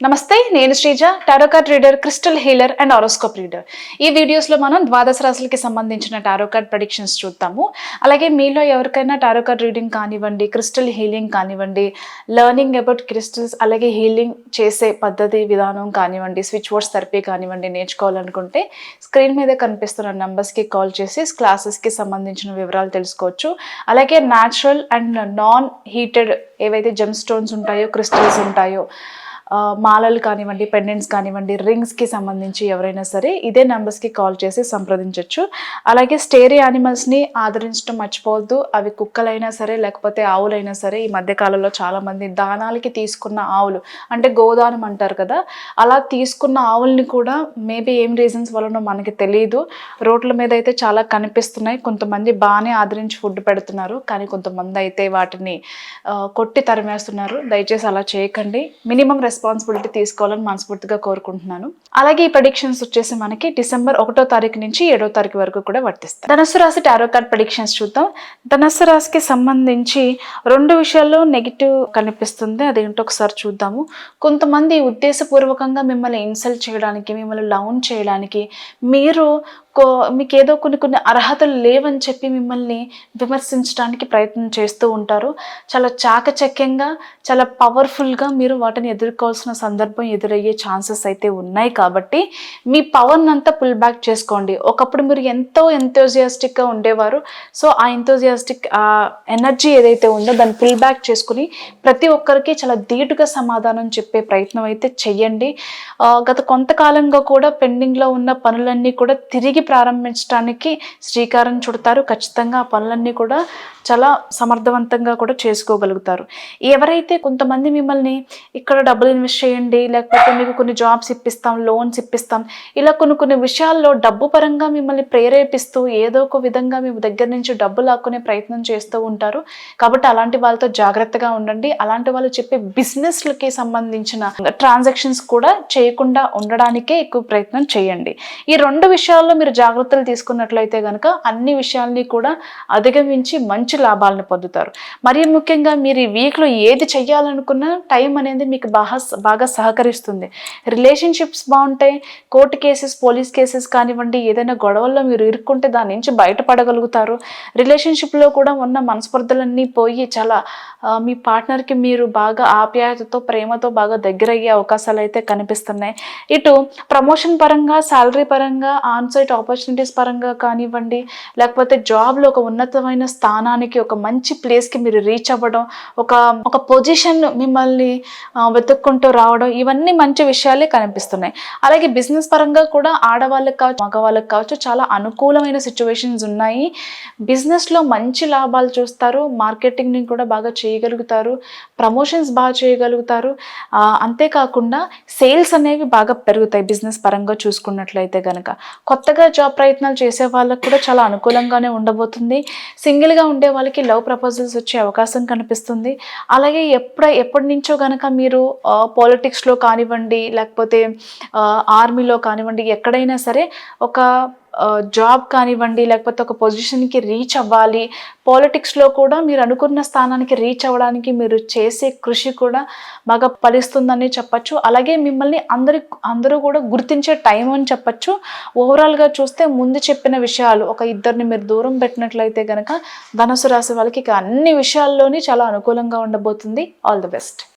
నమస్తే, నేను Sreeja, tarot card reader, crystal healer and horoscope reader. ఈ వీడియోస్లో మనం ద్వాదశ రాశులకి సంబంధించిన టారో కార్డ్ ప్రెడిక్షన్స్ చూద్దాము. అలాగే మీలో ఎవరికైనా టారో కార్డ్ రీడింగ్ కానివ్వండి, క్రిస్టల్ హీలింగ్ కానివ్వండి, లెర్నింగ్ అబౌట్ క్రిస్టల్స్ అలాగే హీలింగ్ చేసే పద్ధతి విధానం కానివ్వండి, స్విచ్ వర్డ్స్ థెరపీ కానివ్వండి నేర్చుకోవాలనుకుంటే స్క్రీన్ మీద కనిపిస్తున్న నెంబర్స్కి కాల్ చేసి క్లాసెస్కి సంబంధించిన వివరాలు తెలుసుకోవచ్చు. అలాగే న్యాచురల్ అండ్ నాన్ హీటెడ్ ఏవైతే జెమ్ స్టోన్స్ ఉంటాయో, క్రిస్టల్స్ ఉంటాయో, మాలలు కానివ్వండి, పెండెంట్స్ కానివ్వండి, రింగ్స్కి సంబంధించి ఎవరైనా సరే ఇదే నెంబర్స్కి కాల్ చేసి సంప్రదించవచ్చు. అలాగే స్టేరీ యానిమల్స్ని ఆదరించడం మర్చిపోవద్దు. అవి కుక్కలైనా సరే లేకపోతే ఆవులైనా సరే. ఈ మధ్యకాలంలో చాలామంది దానాలకి తీసుకున్న ఆవులు అంటే గోదానం అంటారు కదా, అలా తీసుకున్న ఆవుల్ని కూడా మేబీ ఏం రీజన్స్ వలన మనకి తెలియదు, రోడ్ల మీద అయితే చాలా కనిపిస్తున్నాయి. కొంతమంది బాగానే ఆదరించి ఫుడ్ పెడుతున్నారు, కానీ కొంతమంది అయితే వాటిని కొట్టి తరిమేస్తున్నారు. దయచేసి అలా చేయకండి. మినిమం రెస్పాన్సిబిలిటీ తీసుకోవాలని మనస్ఫూర్తిగా కోరుకుంటున్నాను. అలాగే ఈ ప్రెడిక్షన్స్ వచ్చేసి మనకి డిసెంబర్ 1వ తారీఖు నుంచి 7వ తారీఖు వరకు కూడా వర్తిస్తాయి. ధనుస్సు రాశి టారో కార్డ్ ప్రెడిక్షన్స్ చూద్దాం. ధనుస్సు రాశికి సంబంధించి 2 విషయాల్లో నెగిటివ్ కనిపిస్తుంది. అదేంటో ఒకసారి చూద్దాము. కొంతమంది ఉద్దేశపూర్వకంగా మిమ్మల్ని ఇన్సల్ట్ చేయడానికి, మిమ్మల్ని డౌన్ చేయడానికి, మీకు ఏదో కొన్ని అర్హతలు లేవని చెప్పి మిమ్మల్ని విమర్శించడానికి ప్రయత్నం చేస్తూ ఉంటారు. చాలా చాకచక్యంగా, చాలా పవర్ఫుల్గా మీరు వాటిని ఎదుర్కోవాల్సిన సందర్భం ఎదురయ్యే ఛాన్సెస్ అయితే ఉన్నాయి. కాబట్టి మీ పవర్ని అంతా పుల్ బ్యాక్ చేసుకోండి. ఒకప్పుడు మీరు ఎంతో ఎంతోజియాస్టిక్గా ఉండేవారు. సో ఆ ఎంతోజియాస్టిక్ ఎనర్జీ ఏదైతే ఉందో దాన్ని పుల్ బ్యాక్ చేసుకుని ప్రతి ఒక్కరికి చాలా ధీటుగా సమాధానం చెప్పే ప్రయత్నం అయితే చెయ్యండి. గత కొంతకాలంగా కూడా పెండింగ్లో ఉన్న పనులన్నీ కూడా తిరిగి ప్రారంభించడానికి శ్రీకారం చుడతారు. ఖచ్చితంగా ఆ పనులన్నీ కూడా చాలా సమర్థవంతంగా కూడా చేసుకోగలుగుతారు. ఎవరైతే కొంతమంది మిమ్మల్ని ఇక్కడ డబ్బులు ఇన్వెస్ట్ చేయండి, లేకపోతే మీకు కొన్ని జాబ్స్ ఇప్పిస్తాం, లోన్స్ ఇప్పిస్తాం, ఇలా కొన్ని విషయాల్లో డబ్బు పరంగా మిమ్మల్ని ప్రేరేపిస్తూ ఏదో ఒక విధంగా మీ దగ్గర నుంచి డబ్బు లాక్కునే ప్రయత్నం చేస్తూ ఉంటారు. కాబట్టి అలాంటి వాళ్ళతో జాగ్రత్తగా ఉండండి. అలాంటి వాళ్ళు చెప్పే బిజినెస్లకి సంబంధించిన ట్రాన్సాక్షన్స్ కూడా చేయకుండా ఉండడానికే ఎక్కువ ప్రయత్నం చేయండి. ఈ 2 విషయాల్లో మీరు జాగ్రత్తలు తీసుకున్నట్లయితే కనుక అన్ని విషయాల్ని కూడా అధిగమించి మంచి లాభాలను పొందుతారు. మరీ ముఖ్యంగా మీరు ఈ వీక్లో ఏది చెయ్యాలనుకున్నా టైం అనేది మీకు బాగా సహకరిస్తుంది. రిలేషన్షిప్స్ బాగుంటాయి. కోర్టు కేసెస్, పోలీస్ కేసెస్ కానివ్వండి, ఏదైనా గొడవల్లో మీరు ఇరుక్కుంటే దాని నుంచి బయటపడగలుగుతారు. రిలేషన్షిప్లో కూడా ఉన్న మనస్పర్ధలన్నీ పోయి చాలా మీ పార్ట్నర్కి మీరు బాగా ఆప్యాయతతో, ప్రేమతో బాగా దగ్గరయ్యే అవకాశాలు అయితే కనిపిస్తున్నాయి. ఇటు ప్రమోషన్ పరంగా, శాలరీ పరంగా, ఆన్సైట్ ఆపర్చునిటీస్ పరంగా కానివ్వండి, లేకపోతే జాబ్లో ఒక ఉన్నతమైన స్థానానికి, ఒక మంచి ప్లేస్కి మీరు రీచ్ అవ్వడం, ఒక పొజిషన్ మిమ్మల్ని వెతుక్కుంటూ రావడం, ఇవన్నీ మంచి విషయాలే కనిపిస్తున్నాయి. అలాగే బిజినెస్ పరంగా కూడా ఆడవాళ్ళకి కావచ్చు, మగవాళ్ళకి కావచ్చు చాలా అనుకూలమైన సిచ్యువేషన్స్ ఉన్నాయి. బిజినెస్లో మంచి లాభాలు చూస్తారు. మార్కెటింగ్ని కూడా బాగా చేయగలుగుతారు. ప్రమోషన్స్ బాగా చేయగలుగుతారు. అంతేకాకుండా సేల్స్ అనేవి బాగా పెరుగుతాయి. బిజినెస్ పరంగా చూసుకున్నట్లయితే కనుక కొత్తగా జాబ్ ప్రయత్నాలు చేసే వాళ్ళకు కూడా చాలా అనుకూలంగానే ఉండబోతుంది. సింగిల్గా ఉండే వాళ్ళకి లవ్ ప్రపోజల్స్ వచ్చే అవకాశం కనిపిస్తుంది. అలాగే ఎప్పటి నుంచో కనుక మీరు పాలిటిక్స్లో కానివ్వండి, లేకపోతే ఆర్మీలో కానివ్వండి, ఎక్కడైనా సరే ఒక జాబ్ కానివ్వండి, లేకపోతే ఒక పొజిషన్కి రీచ్ అవ్వాలి, పాలిటిక్స్లో కూడా మీరు అనుకున్న స్థానానికి రీచ్ అవ్వడానికి మీరు చేసే కృషి కూడా బాగా ఫలిస్తుందని చెప్పచ్చు. అలాగే మిమ్మల్ని అందరూ కూడా గుర్తించే టైం అని చెప్పచ్చు. ఓవరాల్గా చూస్తే ముందు చెప్పిన విషయాలు ఒక ఇద్దరిని మీరు దూరం పెట్టినట్లయితే కనుక ధనుసు రాశి వాళ్ళకి అన్ని విషయాల్లోని చాలా అనుకూలంగా ఉండబోతుంది. All the best.